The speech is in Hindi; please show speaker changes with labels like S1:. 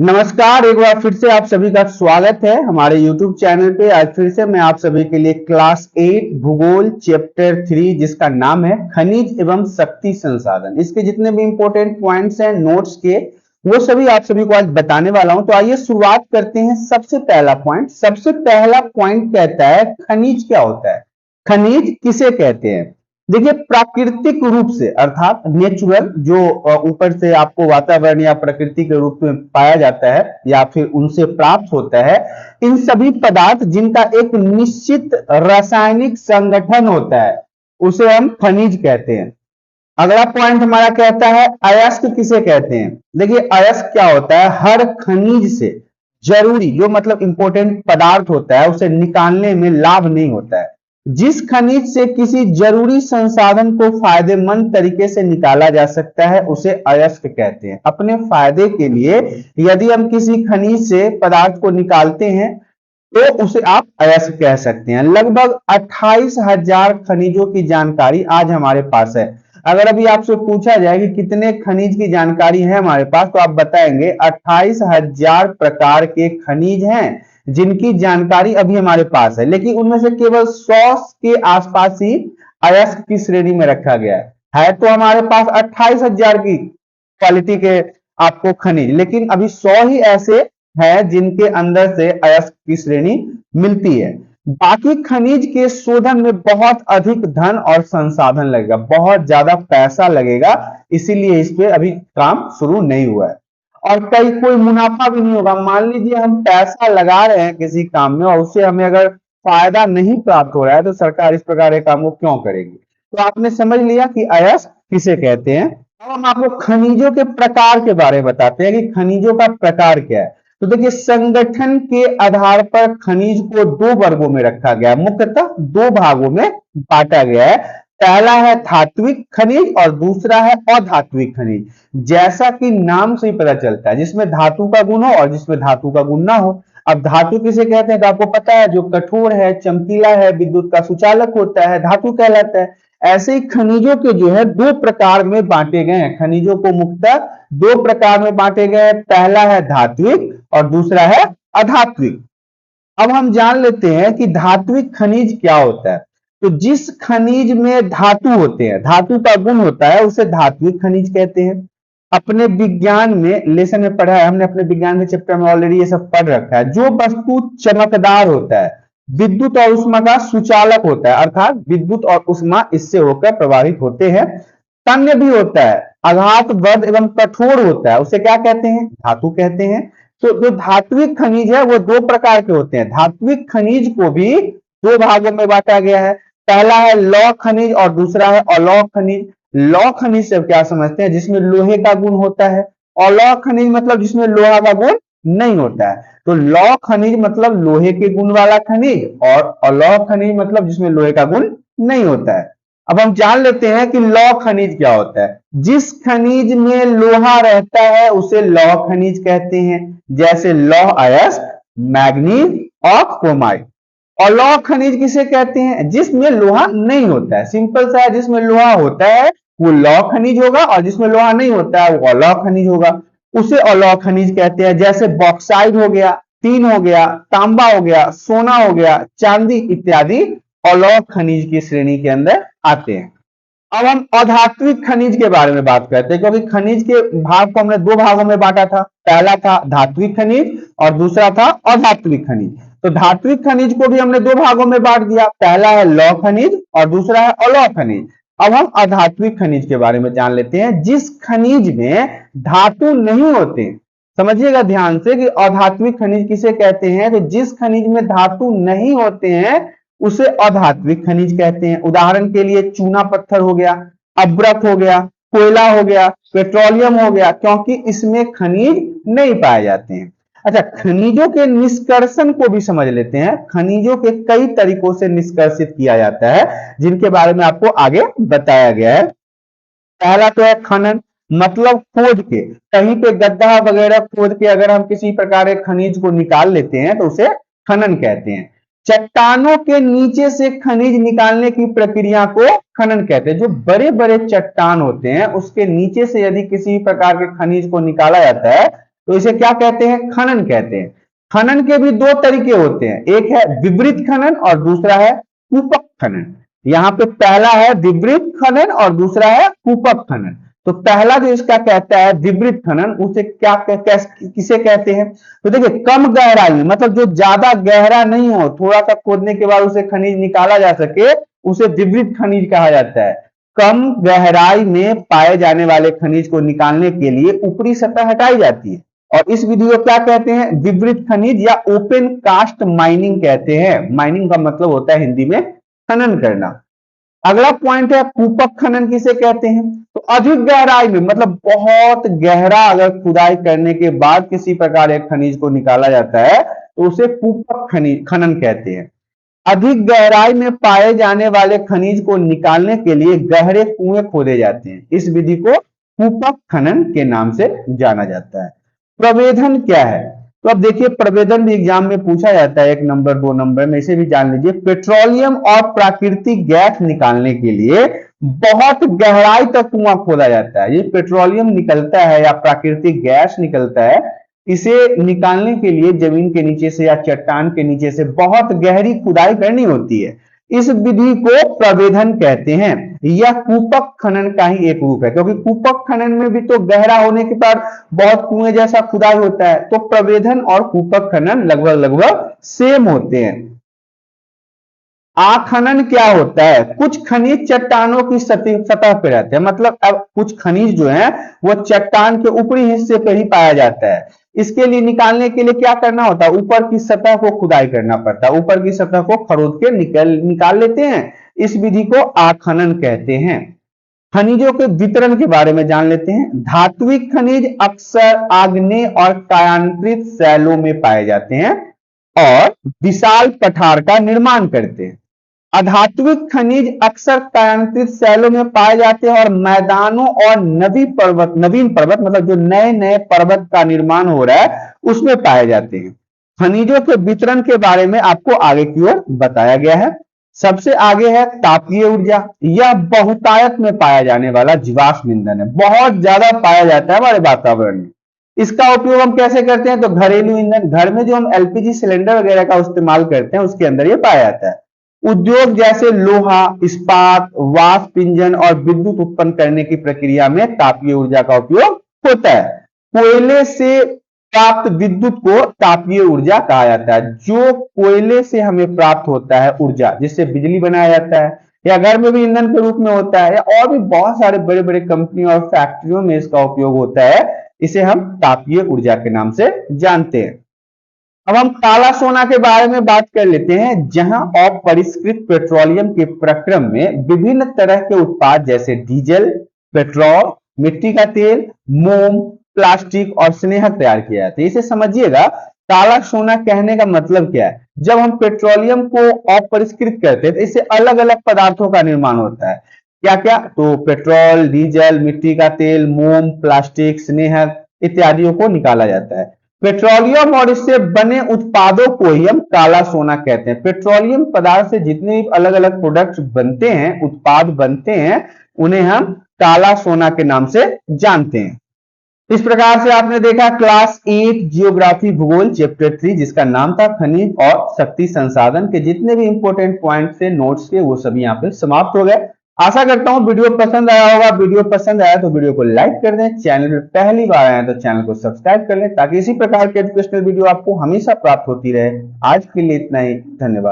S1: नमस्कार, एक बार फिर से आप सभी का स्वागत है हमारे YouTube चैनल पे। आज फिर से मैं आप सभी के लिए क्लास 8 भूगोल चैप्टर 3 जिसका नाम है खनिज एवं शक्ति संसाधन, इसके जितने भी इंपॉर्टेंट पॉइंट्स हैं नोट्स के वो सभी आप सभी को आज बताने वाला हूं। तो आइए शुरुआत करते हैं। सबसे पहला पॉइंट कहता है खनिज क्या होता है, खनिज किसे कहते हैं। देखिए, प्राकृतिक रूप से अर्थात नेचुरल जो ऊपर से आपको वातावरण या प्रकृति के रूप में पाया जाता है या फिर उनसे प्राप्त होता है, इन सभी पदार्थ जिनका एक निश्चित रासायनिक संगठन होता है उसे हम खनिज कहते हैं। अगला पॉइंट हमारा कहता है अयस्क किसे कहते हैं। देखिए, अयस्क क्या होता है, हर खनिज से जरूरी जो मतलब इंपॉर्टेंट पदार्थ होता है उसे निकालने में लाभ नहीं होता है। जिस खनिज से किसी जरूरी संसाधन को फायदेमंद तरीके से निकाला जा सकता है उसे अयस्क कहते हैं। अपने फायदे के लिए यदि हम किसी खनिज से पदार्थ को निकालते हैं तो उसे आप अयस्क कह सकते हैं। लगभग 28,000 खनिजों की जानकारी आज हमारे पास है। अगर अभी आपसे पूछा जाए कि कितने खनिज की जानकारी है हमारे पास, तो आप बताएंगे 28,000 प्रकार के खनिज हैं जिनकी जानकारी अभी हमारे पास है, लेकिन उनमें से केवल 100 के आसपास ही अयस्क की श्रेणी में रखा गया है। तो हमारे पास 28,000 की क्वालिटी के आपको खनिज, लेकिन अभी 100 ही ऐसे हैं जिनके अंदर से अयस्क की श्रेणी मिलती है। बाकी खनिज के शोधन में बहुत अधिक धन और संसाधन लगेगा, बहुत ज्यादा पैसा लगेगा, इसीलिए इस पे अभी काम शुरू नहीं हुआ है और कोई मुनाफा भी नहीं होगा। मान लीजिए हम पैसा लगा रहे हैं किसी काम में और उससे हमें अगर फायदा नहीं प्राप्त हो रहा है तो सरकार इस प्रकार के काम को क्यों करेगी। तो आपने समझ लिया कि अयस्क किसे कहते हैं। अब हम आपको खनिजों के प्रकार के बारे में बताते हैं कि खनिजों का प्रकार क्या है। तो देखिए, संगठन के आधार पर खनिज को दो वर्गों में रखा गया है, मुख्यतः दो भागों में बांटा गया है। पहला है धात्विक खनिज और दूसरा है अधात्विक खनिज। जैसा कि नाम से ही पता चलता है, जिसमें धातु का गुण हो और जिसमें धातु का गुण ना हो। अब धातु किसे कहते हैं तो आपको पता है, जो कठोर है, चमकीला है, विद्युत का सुचालक होता है, धातु कहलाता है। ऐसे ही खनिजों के जो है दो प्रकार में बांटे गए हैं। खनिजों को मुख्यतः दो प्रकार में बांटे गए हैं, पहला है धात्विक और दूसरा है अधात्विक। अब हम जान लेते हैं कि धात्विक खनिज क्या होता है। तो जिस खनिज में धातु होते हैं, धातु का गुण होता है, उसे धात्विक खनिज कहते हैं। अपने विज्ञान में लेसन में पढ़ा है हमने, अपने विज्ञान के चैप्टर में ऑलरेडी ये सब पढ़ रखा है। जो वस्तु चमकदार होता है, विद्युत और उष्मा का सुचालक होता है, अर्थात विद्युत और उष्मा इससे होकर प्रभावित होते हैं। तन्य भी होता है, आघात बद्ध एवं कठोर होता है, उसे क्या कहते हैं, धातु कहते हैं। तो जो धात्विक खनिज है वो दो प्रकार के होते हैं। धात्विक खनिज को भी दो भागों में बांटा गया है, पहला है लौह खनिज और दूसरा है अलौह खनिज। लौह खनिज से क्या समझते हैं, जिसमें लोहे का गुण होता है। अलौह खनिज मतलब जिसमें लोहा का गुण नहीं होता है। तो लौह खनिज मतलब लोहे के गुण वाला खनिज और अलौह खनिज मतलब जिसमें लोहे का गुण नहीं होता है। अब हम जान लेते हैं कि लौह खनिज क्या होता है। जिस खनिज में लोहा रहता है उसे लौह खनिज कहते हैं, जैसे लौह अयस्क, मैग्नीज और क्रोमाइट। अलौह खनिज किसे कहते हैं, जिसमें लोहा नहीं होता है। सिंपल सा है, जिसमें लोहा होता है वो लौह खनिज होगा और जिसमें लोहा नहीं होता है वो अलौह खनिज होगा, उसे अलौह खनिज कहते हैं। जैसे बॉक्साइड हो गया, टीन हो गया, तांबा हो गया, सोना हो गया, चांदी इत्यादि अलौह खनिज की श्रेणी के अंदर आते हैं। अब हम अधात्विक खनिज के बारे में बात करते हैं, क्योंकि खनिज के भाग को हमने दो भागों में बांटा था, पहला था धात्विक खनिज और दूसरा था अधात्विक खनिज। तो धात्विक खनिज को भी हमने दो भागों में बांट दिया, पहला है लौह खनिज और दूसरा है अलौह खनिज। अब हम अधात्विक खनिज के बारे में जान लेते हैं, जिस खनिज में धातु नहीं होते। समझिएगा ध्यान से कि अधात्विक खनिज किसे कहते हैं, तो जिस खनिज में धातु नहीं होते हैं उसे अधात्विक खनिज कहते हैं। उदाहरण के लिए चूना पत्थर हो गया, अभ्रक हो गया, कोयला हो गया, पेट्रोलियम हो गया, क्योंकि इसमें खनिज नहीं पाए जाते हैं। अच्छा, खनिजों के निष्कर्षण को भी समझ लेते हैं। खनिजों के कई तरीकों से निष्कर्षित किया जाता है, जिनके बारे में आपको आगे बताया गया है। पहला तो है खनन, मतलब खोद के, कहीं पे गड्ढा वगैरह खोद के अगर हम किसी प्रकार के खनिज को निकाल लेते हैं तो उसे खनन कहते हैं। चट्टानों के नीचे से खनिज निकालने की प्रक्रिया को खनन कहते हैं। जो बड़े बड़े चट्टान होते हैं उसके नीचे से यदि किसी प्रकार के खनिज को निकाला जाता है तो इसे क्या कहते हैं? खनन कहते हैं। खनन के भी दो तरीके होते हैं, एक है विवृत खनन और दूसरा है कूपक खनन। यहाँ पे पहला है विवृत खनन और दूसरा है कूपक खनन। तो पहला जो इसका कहता है विवृत खनन, उसे क्या किसे कहते हैं? तो देखिए, कम गहराई में, मतलब जो ज्यादा गहरा नहीं हो, थोड़ा सा खोदने के बाद उसे खनिज निकाला जा सके, उसे विवृत खनिज कहा जाता है। कम गहराई में पाए जाने वाले खनिज को निकालने के लिए ऊपरी सतह हटाई जाती है और इस विधि को क्या कहते हैं? विवृत खनिज या ओपन कास्ट माइनिंग कहते हैं। माइनिंग का मतलब होता है हिंदी में खनन करना। अगला पॉइंट है कूपक खनन किसे कहते हैं? तो अधिक गहराई में, मतलब बहुत गहरा अगर खुदाई करने के बाद किसी प्रकार एक खनिज को निकाला जाता है तो उसे कूपक खनन कहते हैं। अधिक गहराई में पाए जाने वाले खनिज को निकालने के लिए गहरे कुएं खोदे जाते हैं। इस विधि को कूपक खनन के नाम से जाना जाता है। प्रवेधन क्या है? तो अब देखिए, प्रवेधन भी एग्जाम में पूछा जाता है, 1 नंबर 2 नंबर में, इसे भी जान लीजिए। पेट्रोलियम और प्राकृतिक गैस निकालने के लिए बहुत गहराई तक कुआं खोदा जाता है। ये पेट्रोलियम निकलता है या प्राकृतिक गैस निकलता है, इसे निकालने के लिए जमीन के नीचे से या चट्टान के नीचे से बहुत गहरी खुदाई करनी होती है। इस विधि को प्रवेधन कहते हैं। यह कूपक खनन का ही एक रूप है, क्योंकि कूपक खनन में भी तो गहरा होने के बाद बहुत कुएं जैसा खुदाई होता है। तो प्रवेधन और कूपक खनन लगभग लगभग सेम होते हैं। आखनन क्या होता है? कुछ खनिज चट्टानों की सतह पे रहते हैं, मतलब अब कुछ खनिज जो है वो चट्टान के ऊपरी हिस्से पे ही पाया जाता है। इसके लिए निकालने के लिए क्या करना होता है? ऊपर की सतह को खुदाई करना पड़ता है, ऊपर की सतह को खरोद के निकाल लेते हैं। इस विधि को आखनन कहते हैं। खनिजों के वितरण के बारे में जान लेते हैं। धात्विक खनिज अक्सर आग्नेय और कायांतरित शैलों में पाए जाते हैं और विशाल पठार का निर्माण करते हैं। अधात्विक खनिज अक्सर कायांतरित शैलों में पाए जाते हैं और मैदानों और नवीन पर्वत, मतलब जो नए नए पर्वत का निर्माण हो रहा है उसमें पाए जाते हैं। खनिजों के वितरण के बारे में आपको आगे की ओर बताया गया है। सबसे आगे है तापीय ऊर्जा। यह बहुतायत में पाया जाने वाला जीवाश्म ईंधन है, बहुत ज्यादा पाया जाता है हमारे वातावरण में। इसका उपयोग हम कैसे करते हैं? तो घरेलू ईंधन, घर में जो हम एलपीजी सिलेंडर वगैरह का इस्तेमाल करते हैं उसके अंदर ये पाया जाता है। उद्योग जैसे लोहा, इस्पात, वाष्प इंजन और विद्युत उत्पन्न करने की प्रक्रिया में तापीय ऊर्जा का उपयोग होता है। कोयले से प्राप्त विद्युत को तापीय ऊर्जा कहा जाता है। जो कोयले से हमें प्राप्त होता है ऊर्जा, जिससे बिजली बनाया जाता है, या घर में भी ईंधन के रूप में होता है, या और भी बहुत सारे बड़े बड़े कंपनी और फैक्ट्रियों में इसका उपयोग होता है, इसे हम तापीय ऊर्जा के नाम से जानते हैं। अब हम काला सोना के बारे में बात कर लेते हैं, जहां अपरिष्कृत पेट्रोलियम के प्रक्रम में विभिन्न तरह के उत्पाद जैसे डीजल, पेट्रोल, मिट्टी का तेल, मोम, प्लास्टिक और स्नेहक तैयार किया जाता है। इसे समझिएगा, काला सोना कहने का मतलब क्या है? जब हम पेट्रोलियम को अपरिष्कृत करते हैं तो इससे अलग अलग पदार्थों का निर्माण होता है। क्या क्या? तो पेट्रोल, डीजल, मिट्टी का तेल, मोम, प्लास्टिक, स्नेहक इत्यादियों को निकाला जाता है। पेट्रोलियम और इससे बने उत्पादों को ही हम काला सोना कहते हैं। पेट्रोलियम पदार्थ से जितने भी अलग अलग प्रोडक्ट्स बनते हैं, उत्पाद बनते हैं, उन्हें हम काला सोना के नाम से जानते हैं। इस प्रकार से आपने देखा क्लास 8 जियोग्राफी भूगोल चैप्टर 3, जिसका नाम था खनिज और शक्ति संसाधन, के जितने भी इंपॉर्टेंट पॉइंट थे नोट्स के, वो सभी यहाँ पे समाप्त हो गए। आशा करता हूं वीडियो पसंद आया होगा। वीडियो पसंद आया तो वीडियो को लाइक कर दें, चैनल पर पहली बार आए तो चैनल को सब्सक्राइब कर लें, ताकि इसी प्रकार के एजुकेशनल वीडियो आपको हमेशा प्राप्त होती रहे। आज के लिए इतना ही, धन्यवाद।